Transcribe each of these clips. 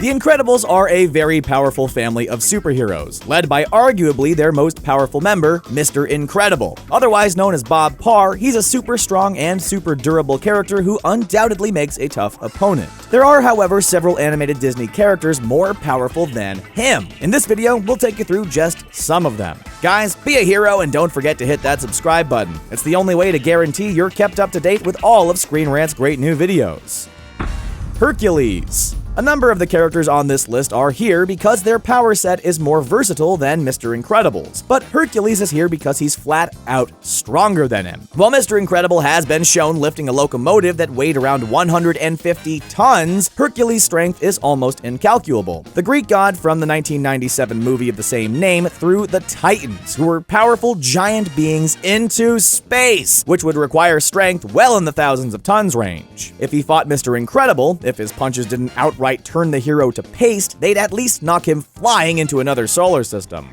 The Incredibles are a very powerful family of superheroes, led by arguably their most powerful member, Mr. Incredible. Otherwise known as Bob Parr, he's a super strong and super durable character who undoubtedly makes a tough opponent. There are, however, several animated Disney characters more powerful than him. In this video, we'll take you through just some of them. Guys, be a hero and don't forget to hit that subscribe button. It's the only way to guarantee you're kept up to date with all of ScreenRant's great new videos. Hercules. A number of the characters on this list are here because their power set is more versatile than Mr. Incredible's, but Hercules is here because he's flat out stronger than him. While Mr. Incredible has been shown lifting a locomotive that weighed around 150 tons, Hercules' strength is almost incalculable. The Greek god from the 1997 movie of the same name threw the Titans, who were powerful giant beings, into space, which would require strength well in the thousands of tons range. If he fought Mr. Incredible, if his punches didn't outright turn the hero to paste, they'd at least knock him flying into another solar system.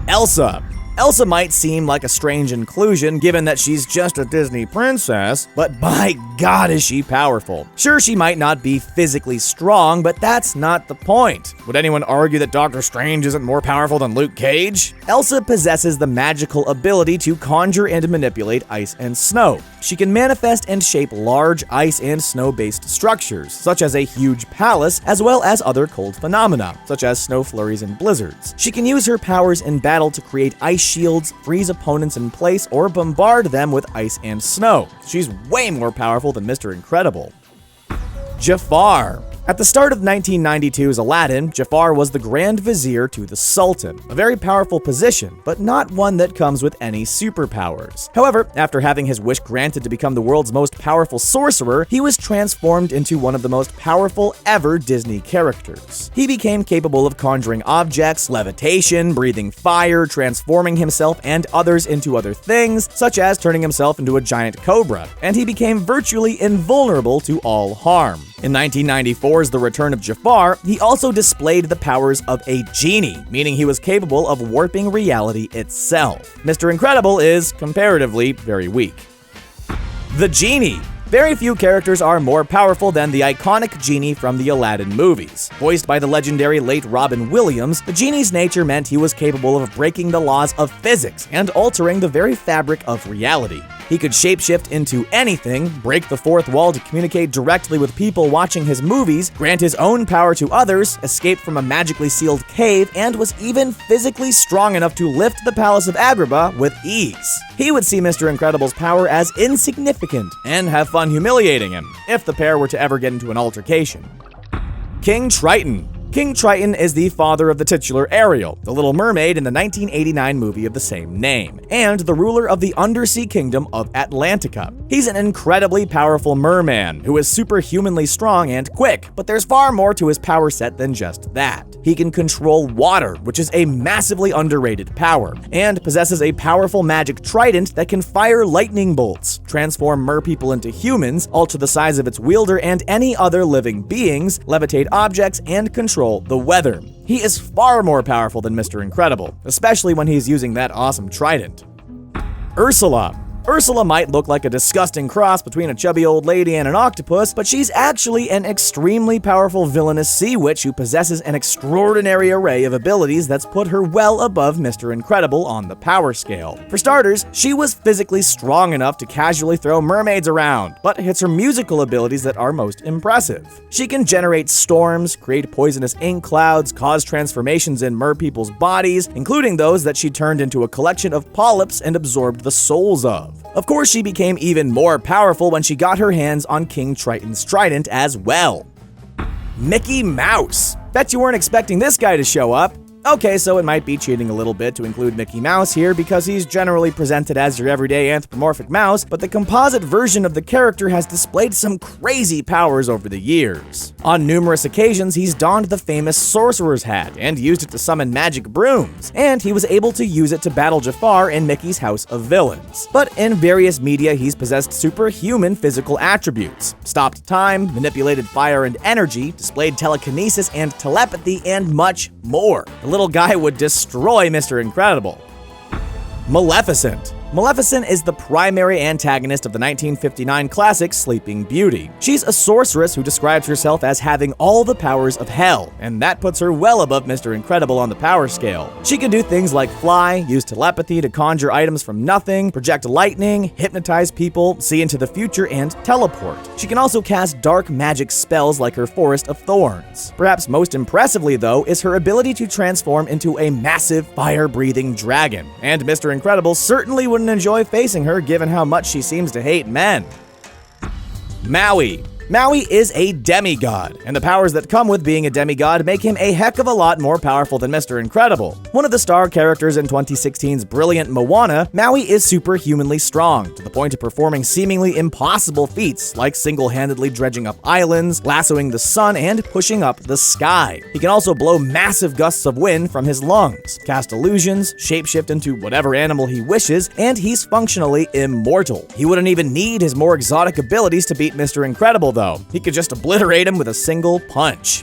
Elsa. Elsa might seem like a strange inclusion given that she's just a Disney princess, but by God is she powerful. Sure, she might not be physically strong, but that's not the point. Would anyone argue that Doctor Strange isn't more powerful than Luke Cage? Elsa possesses the magical ability to conjure and manipulate ice and snow. She can manifest and shape large ice and snow-based structures, such as a huge palace, as well as other cold phenomena, such as snow flurries and blizzards. She can use her powers in battle to create ice shields, freeze opponents in place, or bombard them with ice and snow. She's way more powerful than Mr. Incredible. Jafar. At the start of 1992's Aladdin, Jafar was the Grand Vizier to the Sultan, a very powerful position, but not one that comes with any superpowers. However, after having his wish granted to become the world's most powerful sorcerer, he was transformed into one of the most powerful ever Disney characters. He became capable of conjuring objects, levitation, breathing fire, transforming himself and others into other things, such as turning himself into a giant cobra, and he became virtually invulnerable to all harm. In 1994's The Return of Jafar, he also displayed the powers of a genie, meaning he was capable of warping reality itself. Mr. Incredible is, comparatively, very weak. The Genie. Very few characters are more powerful than the iconic Genie from the Aladdin movies. Voiced by the legendary late Robin Williams, the Genie's nature meant he was capable of breaking the laws of physics and altering the very fabric of reality. He could shapeshift into anything, break the fourth wall to communicate directly with people watching his movies, grant his own power to others, escape from a magically sealed cave, and was even physically strong enough to lift the Palace of Agrabah with ease. He would see Mr. Incredible's power as insignificant and have fun humiliating him, if the pair were to ever get into an altercation. King Triton. King Triton is the father of the titular Ariel, the Little Mermaid in the 1989 movie of the same name, and the ruler of the undersea kingdom of Atlantica. He's an incredibly powerful merman who is superhumanly strong and quick, but there's far more to his power set than just that. He can control water, which is a massively underrated power, and possesses a powerful magic trident that can fire lightning bolts, transform merpeople into humans, alter the size of its wielder and any other living beings, levitate objects, and control the weather. He is far more powerful than Mr. Incredible, especially when he's using that awesome trident. Ursula. Ursula might look like a disgusting cross between a chubby old lady and an octopus, but she's actually an extremely powerful villainous sea witch who possesses an extraordinary array of abilities that's put her well above Mr. Incredible on the power scale. For starters, she was physically strong enough to casually throw mermaids around, but it's her musical abilities that are most impressive. She can generate storms, create poisonous ink clouds, cause transformations in merpeople's bodies, including those that she turned into a collection of polyps and absorbed the souls of. Of course, she became even more powerful when she got her hands on King Triton's trident as well. Mickey Mouse. Bet you weren't expecting this guy to show up. Okay, so it might be cheating a little bit to include Mickey Mouse here because he's generally presented as your everyday anthropomorphic mouse, but the composite version of the character has displayed some crazy powers over the years. On numerous occasions, he's donned the famous sorcerer's hat and used it to summon magic brooms, and he was able to use it to battle Jafar in Mickey's House of Villains. But in various media, he's possessed superhuman physical attributes, stopped time, manipulated fire and energy, displayed telekinesis and telepathy, and much more. The little guy would destroy Mr. Incredible. Maleficent. Maleficent is the primary antagonist of the 1959 classic Sleeping Beauty. She's a sorceress who describes herself as having all the powers of hell, and that puts her well above Mr. Incredible on the power scale. She can do things like fly, use telepathy to conjure items from nothing, project lightning, hypnotize people, see into the future, and teleport. She can also cast dark magic spells like her Forest of Thorns. Perhaps most impressively, though, is her ability to transform into a massive fire-breathing dragon, and Mr. Incredible certainly wouldn't enjoy facing her given how much she seems to hate men. Maui. Maui is a demigod, and the powers that come with being a demigod make him a heck of a lot more powerful than Mr. Incredible. One of the star characters in 2016's brilliant Moana, Maui is superhumanly strong, to the point of performing seemingly impossible feats like single-handedly dredging up islands, lassoing the sun, and pushing up the sky. He can also blow massive gusts of wind from his lungs, cast illusions, shapeshift into whatever animal he wishes, and he's functionally immortal. He wouldn't even need his more exotic abilities to beat Mr. Incredible, though. He could just obliterate him with a single punch.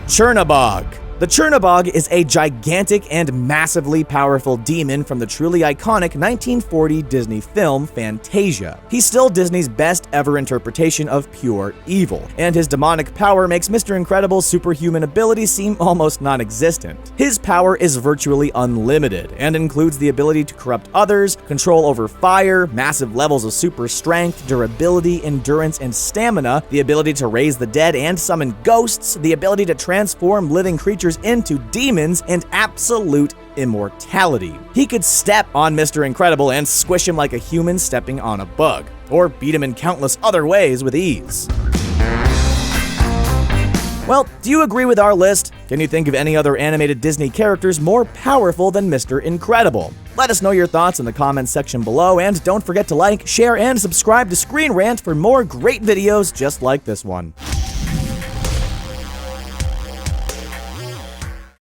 Chernabog. The Chernabog is a gigantic and massively powerful demon from the truly iconic 1940 Disney film Fantasia. He's still Disney's best ever interpretation of pure evil, and his demonic power makes Mr. Incredible's superhuman abilities seem almost non-existent. His power is virtually unlimited, and includes the ability to corrupt others, control over fire, massive levels of super strength, durability, endurance, and stamina, the ability to raise the dead and summon ghosts, the ability to transform living creatures into demons, and absolute immortality. He could step on Mr. Incredible and squish him like a human stepping on a bug, or beat him in countless other ways with ease. Well, do you agree with our list? Can you think of any other animated Disney characters more powerful than Mr. Incredible? Let us know your thoughts in the comments section below, and don't forget to like, share, and subscribe to ScreenRant for more great videos just like this one.